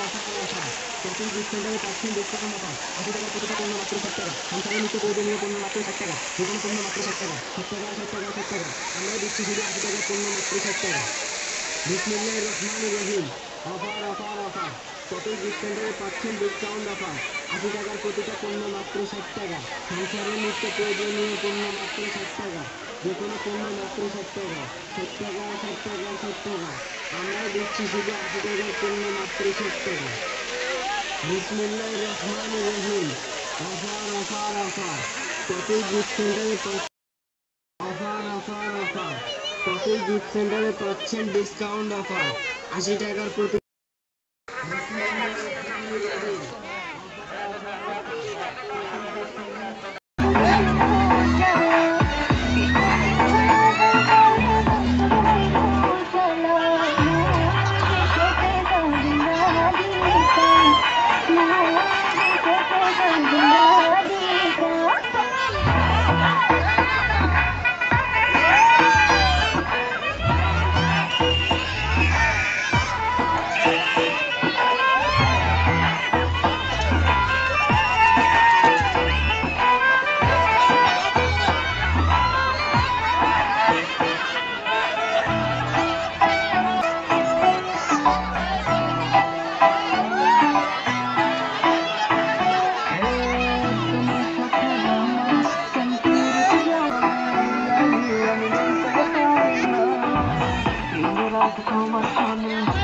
Shopping gift সেন্টারে পাচ্ছেন discount offer 80 টাকার প্রতিটা পণ্য মাত্র 60 টাকা। সংসারের নিত্য প্রয়োজনীয় পণ্য মাত্র 60 টাকা। যেকোনো পণ্য মাত্র 60 টাকা। 60 টাকা 60 টাকা 60 টাকা। আমরা দিচ্ছি শুধু 80 টাকার পণ্য মাত্র 60 টাকা। বিসমিল্লাহির রহমানির রহিম। Offer offer offer. Shopping gift সেন্টারে পাচ্ছেন ডিসকাউন্ট অফার 80 টাকার প্রতিটা পণ্য মাত্র 60 টাকা। সংসারের নিত্য প্রয়োজনীয় পণ্য মাত্র 60 টাকা। যেকোনো পণ্য মাত্র 60 টাকা। 60 টাকা 60 টাকা 60 টাকা। আমরা দিচ্ছি শুধু 80 টাকার পণ্য মাত্র 60 টাকা। বিসমিল্লাহির রহমানির রহিম। Offer offer offer. Shopping gift সেন্টারে offer offer offer. Shopping gift সেন্টারে পাচ্ছেন ডিসকাউন্ট অফার 80 টাকার প্রতি। তোমার